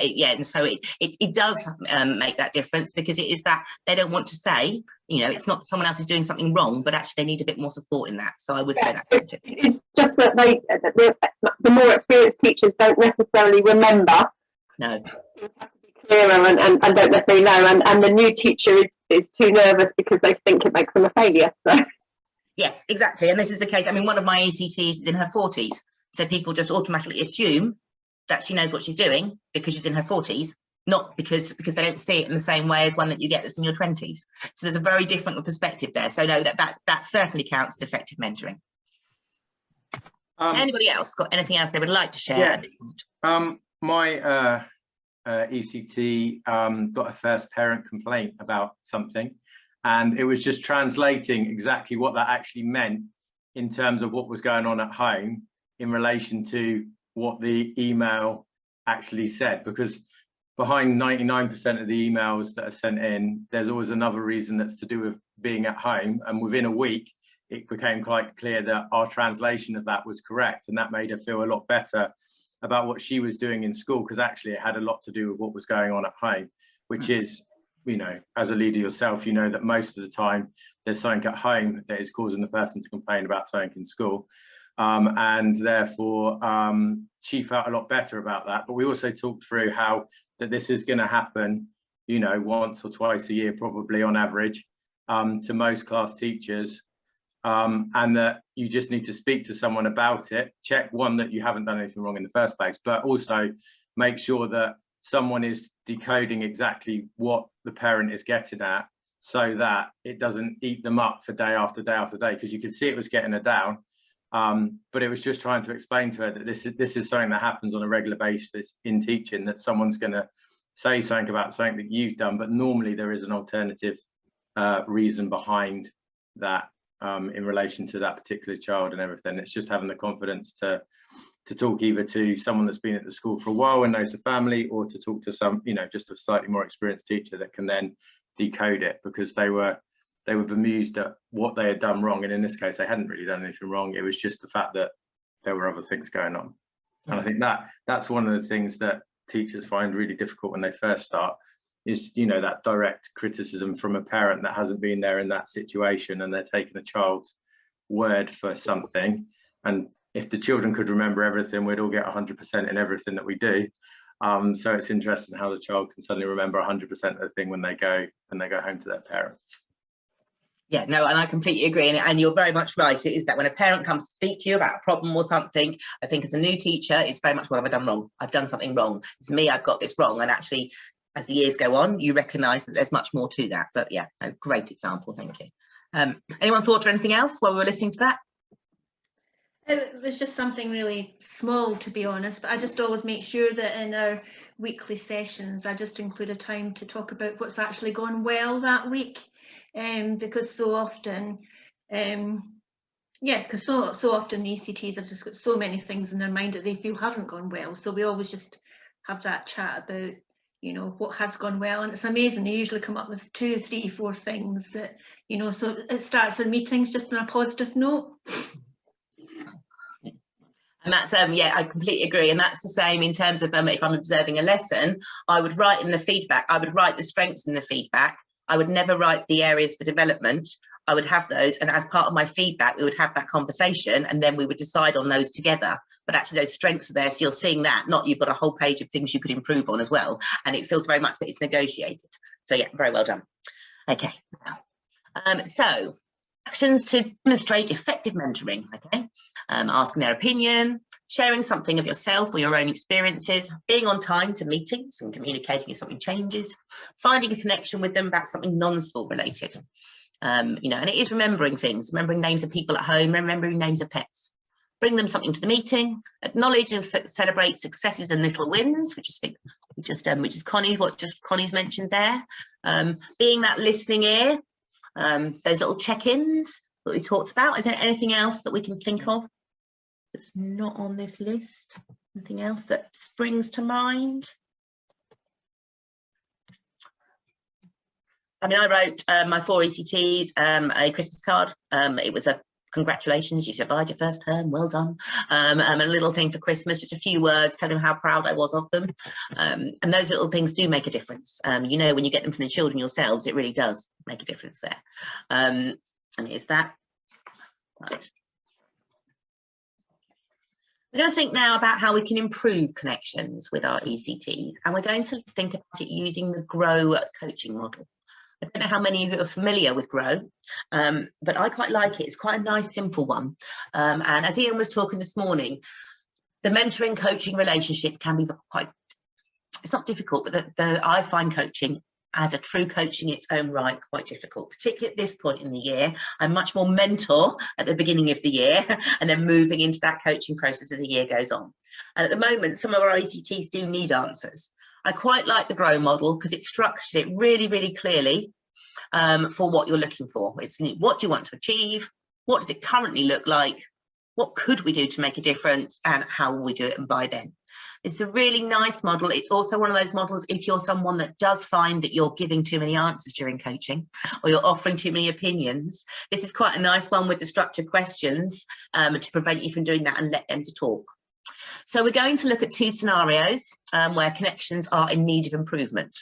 does make that difference, because it is that they don't want to say, you know, it's not someone else is doing something wrong, but actually they need a bit more support in that. So I would say that. It's just that the more experienced teachers don't necessarily remember. No. Have to be clearer and don't necessarily know. And the new teacher is too nervous because they think it makes them a failure. So. Yes, exactly. And this is the case. I mean, one of my ECTs is in her 40s. So people just automatically assume that she knows what she's doing because she's in her 40s, not because they don't see it in the same way as one that you get that's in your 20s. So there's a very different perspective there. So no, that certainly counts as effective mentoring. Anybody else got anything else they would like to share at this point? My ECT got a first parent complaint about something, And it was just translating exactly what that actually meant in terms of what was going on at home in relation to what the email actually said, because behind 99% of the emails that are sent in, there's always another reason that's to do with being at home. And within a week, it became quite clear that our translation of that was correct. And that made her feel a lot better about what she was doing in school, because actually it had a lot to do with what was going on at home, which is, you know, as a leader yourself, you know that most of the time there's something at home that is causing the person to complain about something in school. And therefore, she felt a lot better about that. But we also talked through how that this is going to happen, you know, once or twice a year, probably on average, to most class teachers. And that you just need to speak to someone about it, check one that you haven't done anything wrong in the first place, but also make sure that someone is decoding exactly what the parent is getting at, so that it doesn't eat them up for day after day after day, because you could see it was getting her down. But it was just trying to explain to her that this is something that happens on a regular basis in teaching, that someone's going to say something about something that you've done, but normally there is an alternative reason behind that. In relation to that particular child and everything. It's just having the confidence to talk either to someone that's been at the school for a while and knows the family, or to talk to some, you know, just a slightly more experienced teacher that can then decode it, because they were bemused at what they had done wrong. And in this case, they hadn't really done anything wrong. It was just the fact that there were other things going on. And I think that's one of the things that teachers find really difficult when they first start, is, you know, that direct criticism from a parent that hasn't been there in that situation, and they're taking a child's word for something. And if the children could remember everything, we'd all get 100% in everything that we do. So it's interesting how the child can suddenly remember 100% of the thing when they go home to their parents. Yeah, no, and I completely agree. And you're very much right. It is that when a parent comes to speak to you about a problem or something, I think as a new teacher, it's very much, what have I done wrong? I've done something wrong. It's me, I've got this wrong. And actually, as the years go on, you recognise that there's much more to that. But yeah, a great example, thank you. Anyone thought or anything else while we were listening to that? It was just something really small, to be honest, but I just always make sure that in our weekly sessions, I just include a time to talk about what's actually gone well that week. Because so often, because so often the ECTs have just got so many things in their mind that they feel haven't gone well. So we always just have that chat about, you know, what has gone well. And it's amazing, they usually come up with 2, 3, 4 things that, you know, so it starts our meetings just on a positive note. And that's yeah, I completely agree. And that's the same in terms of if I'm observing a lesson, I would write in the feedback, I would write the strengths in the feedback. I would never write the areas for development. I would have those, and as part of my feedback, we would have that conversation, and then we would decide on those together. But actually those strengths are there, so you're seeing that, not you've got a whole page of things you could improve on as well. And it feels very much that it's negotiated. So yeah, very well done. Okay. So actions to demonstrate effective mentoring, okay? Asking their opinion, sharing something of yourself or your own experiences, being on time to meetings and communicating if something changes, finding a connection with them about something non-school related. You know, and it is remembering things, remembering names of people at home, remembering names of pets. Bring them something to the meeting, acknowledge and celebrate successes and little wins, which is Connie, what just Connie's mentioned there. Being that listening ear, those little check-ins that we talked about. Is there anything else that we can think of that's not on this list? Anything else that springs to mind? I mean, I wrote my 4 ECTs a Christmas card. It was a congratulations, you survived your first term, well done. A little thing for Christmas, just a few words, telling them how proud I was of them. And those little things do make a difference. You know, when you get them from the children yourselves, it really does make a difference there. And is that right? We're going to think now about how we can improve connections with our ECT, and we're going to think about it using the GROW coaching model. I don't know how many of you are familiar with GROW, but I quite like it. It's quite a nice, simple one. And as Ian was talking this morning, the mentoring coaching relationship can be quite, it's not difficult, but I find coaching as a true coach in its own right quite difficult, particularly at this point in the year. I'm much more mentor at the beginning of the year and then moving into that coaching process as the year goes on. And at the moment, some of our ECTs do need answers. I quite like the GROW model because it structures it really, really clearly for what you're looking for. It's what do you want to achieve? What does it currently look like? What could we do to make a difference, and how will we do it, and by then? It's a really nice model. It's also one of those models, if you're someone that does find that you're giving too many answers during coaching, or you're offering too many opinions, this is quite a nice one with the structured questions to prevent you from doing that and let them to talk. So we're going to look at 2 scenarios where connections are in need of improvement.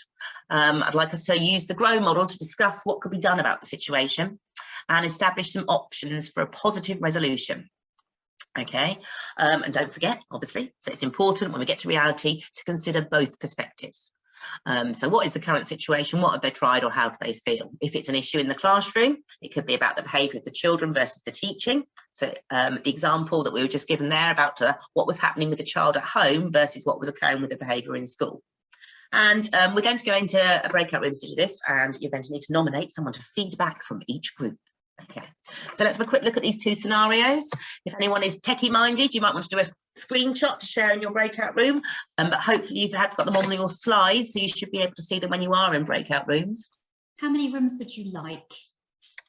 I'd like us to use the GROW model to discuss what could be done about the situation and establish some options for a positive resolution. Okay, and don't forget, obviously, that it's important when we get to reality to consider both perspectives. So what is the current situation? What have they tried, or how do they feel? If it's an issue in the classroom, it could be about the behaviour of the children versus the teaching. So the example that we were just given there about what was happening with the child at home versus what was occurring with the behaviour in school. And we're going to go into a breakout rooms to do this, and you're going to need to nominate someone to feed back from each group. Okay, so let's have a quick look at these 2 scenarios. If anyone is techie minded, you might want to do a screenshot to share in your breakout room, but hopefully you've got them on your slides, so you should be able to see them when you are in breakout rooms. How many rooms would you like?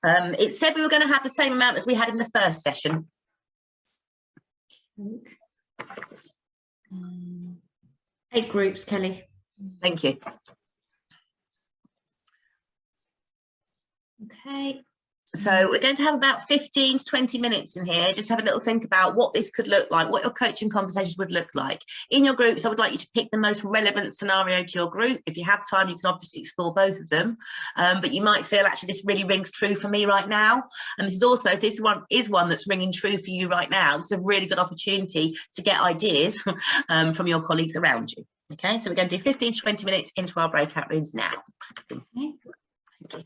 It said we were going to have the same amount as we had in the first session. 8 groups, Kelly. Thank you. Okay. So we're going to have about 15 to 20 minutes in here. Just have a little think about what this could look like, what your coaching conversations would look like. In your groups, I would like you to pick the most relevant scenario to your group. If you have time, you can obviously explore both of them. But you might feel, actually, this really rings true for me right now. And this is also, if this one is one that's ringing true for you right now, it's a really good opportunity to get ideas from your colleagues around you. Okay, so we're going to do 15 to 20 minutes into our breakout rooms now. Okay. Thank you.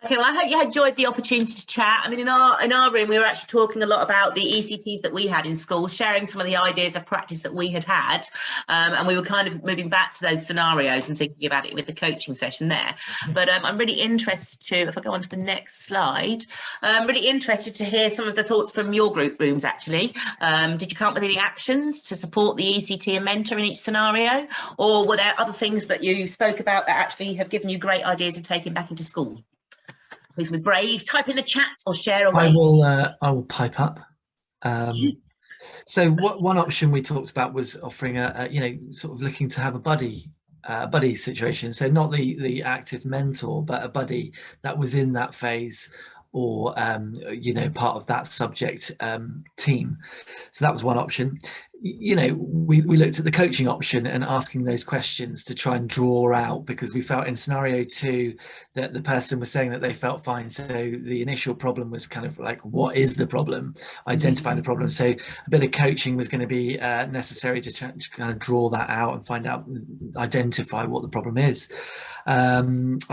Okay, well, I hope you enjoyed the opportunity to chat. I mean, in our room, we were actually talking a lot about the ECTs that we had in school, sharing some of the ideas of practice that we had, and we were kind of moving back to those scenarios and thinking about it with the coaching session there. But I'm really interested to, if I go on to the next slide, I'm really interested to hear some of the thoughts from your group rooms, actually. Did you come up with any actions to support the ECT and mentor in each scenario? Or were there other things that you spoke about that actually have given you great ideas of taking back into school? Please be brave, type in the chat or share away. I will pipe up. So one option we talked about was offering sort of looking to have a buddy situation. So not the active mentor, but a buddy that was in that phase, or part of that subject team. So that was one option. We looked at the coaching option and asking those questions to try and draw out, because we felt in scenario 2 that the person was saying that they felt fine. So the initial problem was kind of like, what is the problem? Identify the problem. So a bit of coaching was going to be necessary to kind of draw that out and find out, identify what the problem is. I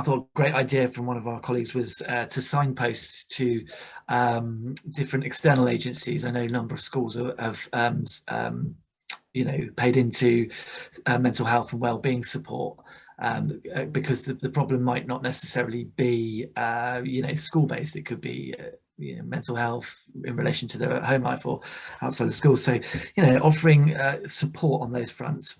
thought a great idea from one of our colleagues was to signpost to different external agencies. I know a number of schools have paid into mental health and wellbeing support, because the problem might not necessarily be school-based. It could be mental health in relation to their home life or outside the school. So offering support on those fronts.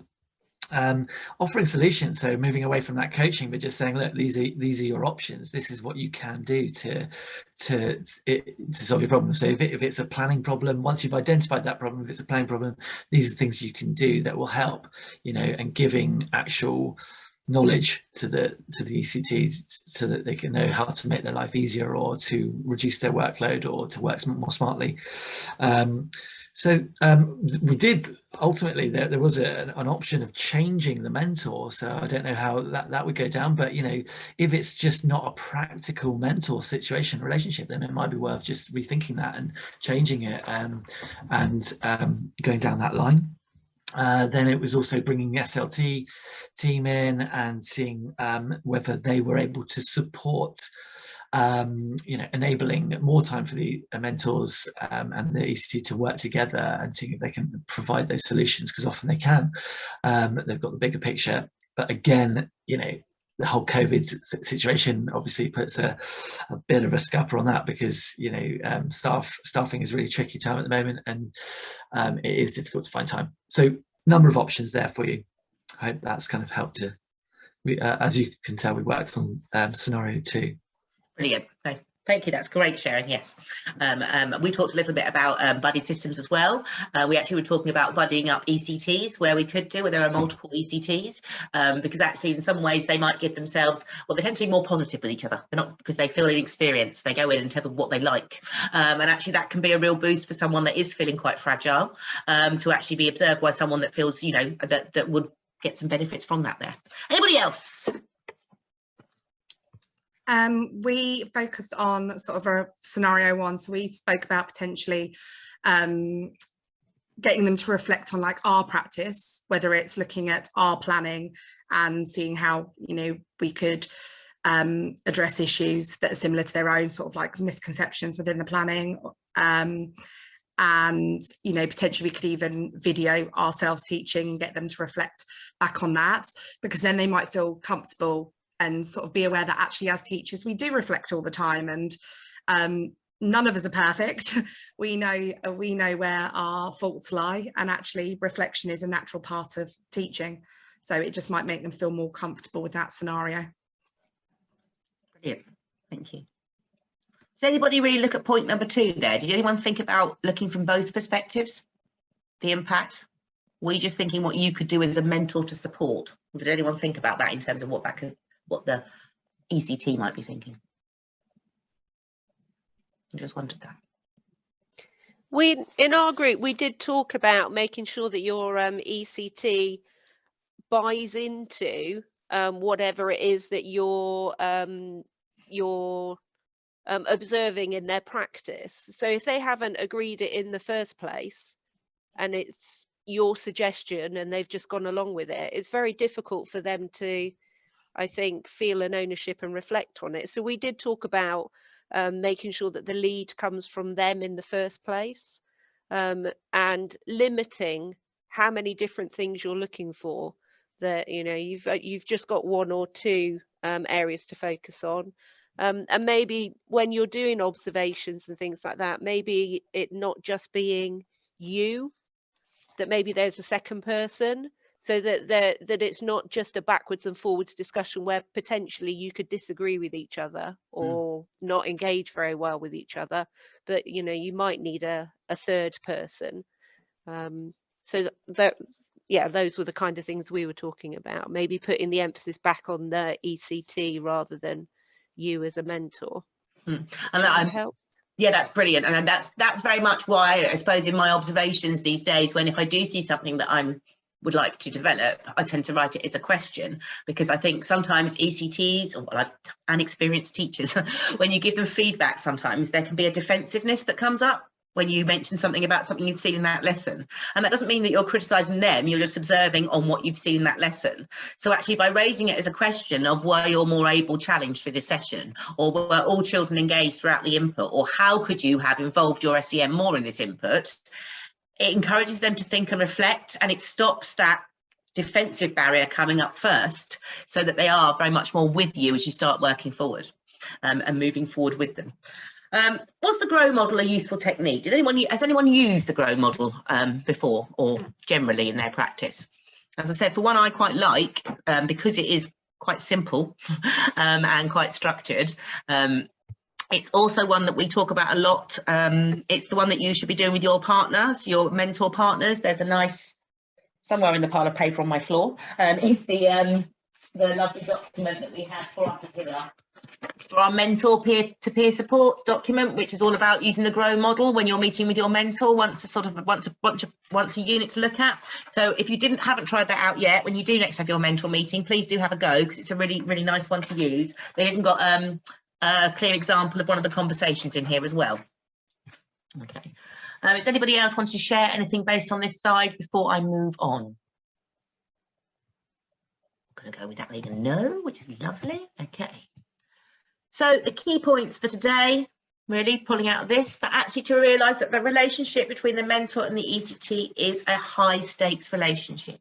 Offering solutions, so moving away from that coaching, but just saying, look, these are your options. This is what you can do to solve your problem. So if it's a planning problem, once you've identified that problem, if it's a planning problem, these are things you can do that will help, and giving actual knowledge to the ECTs so that they can know how to make their life easier, or to reduce their workload, or to work more smartly. So we did ultimately, there was an option of changing the mentor. So I don't know how that would go down, but if it's just not a practical mentor situation relationship, then it might be worth just rethinking that and changing it, and going down that line. Then it was also bringing the SLT team in and seeing whether they were able to support enabling more time for the mentors and the ECT to work together, and seeing if they can provide those solutions, because often they can. They've got the bigger picture, but again, the whole COVID situation obviously puts a bit of a scupper on that, because staffing is really tricky time at the moment, and it is difficult to find time. So number of options there for you. I hope that's kind of helped to as you can tell, we worked on scenario 2. Brilliant. No, thank you. That's great, Sharon. Yes. We talked a little bit about buddy systems as well. We actually were talking about buddying up ECTs where there are multiple ECTs, because actually in some ways they might give themselves, well, they tend to be more positive with each other. They're not because they feel inexperienced. They go in and tell them what they like. And actually that can be a real boost for someone that is feeling quite fragile, to actually be observed by someone that feels, you know, that would get some benefits from that there. Anybody else? We focused on sort of a scenario 1, so we spoke about potentially getting them to reflect on like our practice, whether it's looking at our planning and seeing how, you know, we could address issues that are similar to their own sort of like misconceptions within the planning, and, you know, potentially we could even video ourselves teaching and get them to reflect back on that, because then they might feel comfortable and sort of be aware that actually as teachers we do reflect all the time, and none of us are perfect. we know where our faults lie, and actually reflection is a natural part of teaching, so it just might make them feel more comfortable with that scenario. Brilliant, thank you. Does anybody really look at point number 2 there? Did anyone think about looking from both perspectives, the impact? Were you just thinking what you could do as a mentor to support? Or did anyone think about that in terms of what the ECT might be thinking? I just wondered that. In our group, we did talk about making sure that your ECT buys into whatever it is that you're observing in their practice. So if they haven't agreed it in the first place and it's your suggestion and they've just gone along with it, it's very difficult for them to, I think, feel an ownership and reflect on it. So we did talk about making sure that the lead comes from them in the first place, and limiting how many different things you're looking for. That, you know, you've just got 1 or 2 areas to focus on, and maybe when you're doing observations and things like that, maybe it not just being you, that maybe there's a second person, so that it's not just a backwards and forwards discussion where potentially you could disagree with each other or not engage very well with each other, but, you know, you might need a third person. So that, yeah, those were the kind of things we were talking about, maybe putting the emphasis back on the ECT rather than you as a mentor. And that helps. Yeah, that's brilliant. And that's very much why, I suppose, in my observations these days, when if I do see something that I would like to develop, I tend to write it as a question, because I think sometimes ECTs or like unexperienced teachers, when you give them feedback, sometimes there can be a defensiveness that comes up when you mention something about something you've seen in that lesson. And that doesn't mean that you're criticising them, you're just observing on what you've seen in that lesson. So actually by raising it as a question of were your more able challenged for this session, or were all children engaged throughout the input, or how could you have involved your SEN more in this input, it encourages them to think and reflect, and it stops that defensive barrier coming up first, so that they are very much more with you as you start working forward and moving forward with them. Was the GROW model a useful technique? Has anyone used the GROW model before, or generally in their practice? As I said, for one, I quite like, because it is quite simple and quite structured. It's also one that we talk about a lot. It's the one that you should be doing with your partners, your mentor partners. There's a nice, somewhere in the pile of paper on my floor, is the lovely document that we have for us here. For our mentor peer-to-peer support document, which is all about using the GROW model when you're meeting with your mentor once a unit to look at. So if you haven't tried that out yet, when you do next have your mentor meeting, please do have a go, because it's a really, really nice one to use. They've even got a clear example of one of the conversations in here as well. Okay. Does anybody else want to share anything based on this side before I move on? I'm going to go with that leading no, which is lovely. Okay. So the key points for today, really pulling out of this, that actually to realise that the relationship between the mentor and the ECT is a high stakes relationship.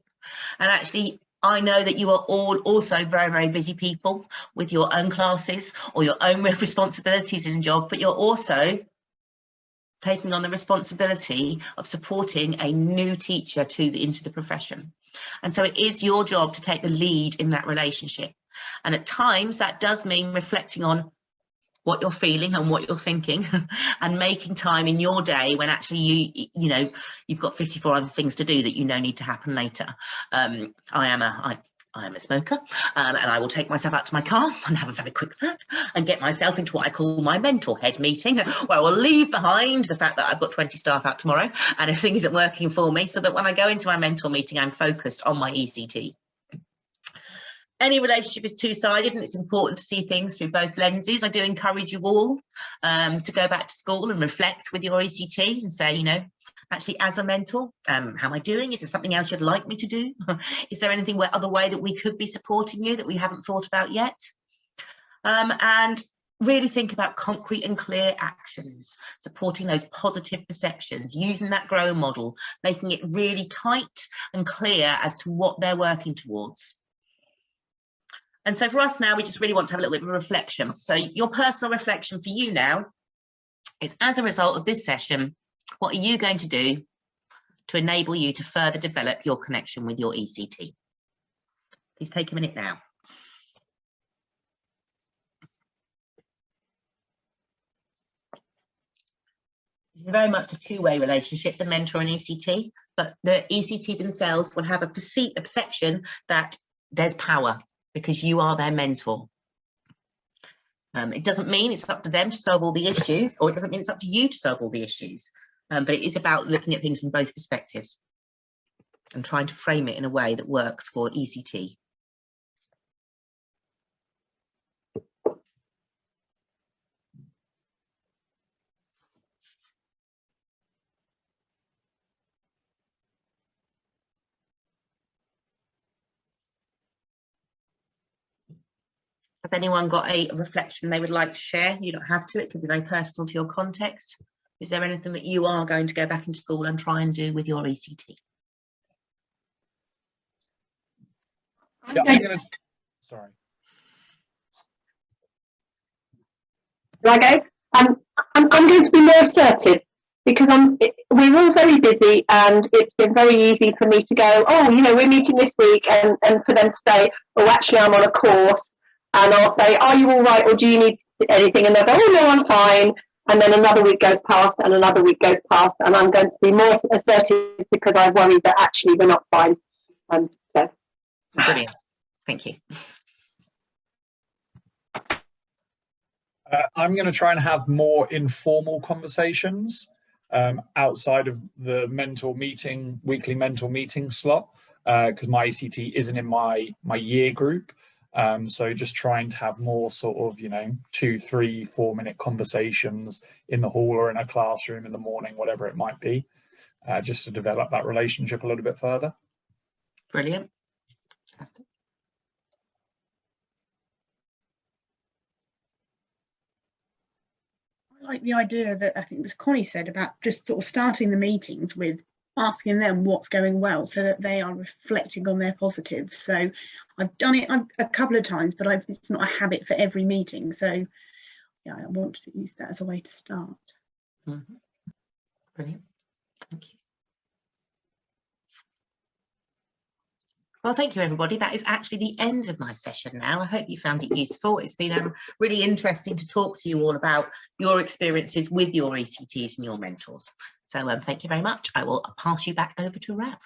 And actually, I know that you are all also very, very busy people with your own classes or your own responsibilities in the job, but you're also taking on the responsibility of supporting a new teacher into the profession. And so it is your job to take the lead in that relationship. And at times that does mean reflecting on what you're feeling and what you're thinking and making time in your day when actually you've got 54 other things to do that need to happen later. I am a smoker, and I will take myself out to my car and have a very quick look and get myself into what I call my mental head meeting, where I will leave behind the fact that I've got 20 staff out tomorrow and everything isn't working for me, so that when I go into my mental meeting, I'm focused on my ECT. Any relationship is two-sided, and it's important to see things through both lenses. I do encourage you all to go back to school and reflect with your ECT and say, actually, as a mentor, how am I doing? Is there something else you'd like me to do? Is there anything other way that we could be supporting you that we haven't thought about yet? And really think about concrete and clear actions, supporting those positive perceptions, using that grow model, making it really tight and clear as to what they're working towards. And so for us now, we just really want to have a little bit of a reflection. So your personal reflection for you now is, as a result of this session, what are you going to do to enable you to further develop your connection with your ECT? Please take a minute now. This is very much a two-way relationship, the mentor and ECT, but the ECT themselves will have a perception that there's power because you are their mentor. It doesn't mean it's up to them to solve all the issues, or it doesn't mean it's up to you to solve all the issues. But it is about looking at things from both perspectives and trying to frame it in a way that works for ECT. Has anyone got a reflection they would like to share? You don't have to, it could be very personal to your context. Is there anything that you are going to go back into school and try and do with your ECT? Yeah, I'm gonna, sorry. Do I go? I'm going to be more assertive because we're all very busy, and it's been very easy for me to go, oh, we're meeting this week, and for them to say, oh, actually, I'm on a course. And I'll say, are you all right, or do you need anything? And they'll go, oh, no, I'm fine. And then another week goes past, and another week goes past, and I'm going to be more assertive because I worry that actually we're not fine. So. Brilliant. Thank you. I'm going to try and have more informal conversations outside of the weekly mentor meeting slot, because my ECT isn't in my year group. So just trying to have more sort of 2, 3, 4 minute conversations in the hall or in a classroom in the morning, whatever it might be, just to develop that relationship a little bit further. Brilliant. Fantastic. I like the idea that I think it was Connie said about just sort of starting the meetings with asking them what's going well, so that they are reflecting on their positives. So I've done it a couple of times, but it's not a habit for every meeting. So yeah, I want to use that as a way to start. Mm-hmm. Brilliant. Thank you. Well, thank you, everybody. That is actually the end of my session now. I hope you found it useful. It's been really interesting to talk to you all about your experiences with your ECTs and your mentors. So thank you very much. I will pass you back over to Rav.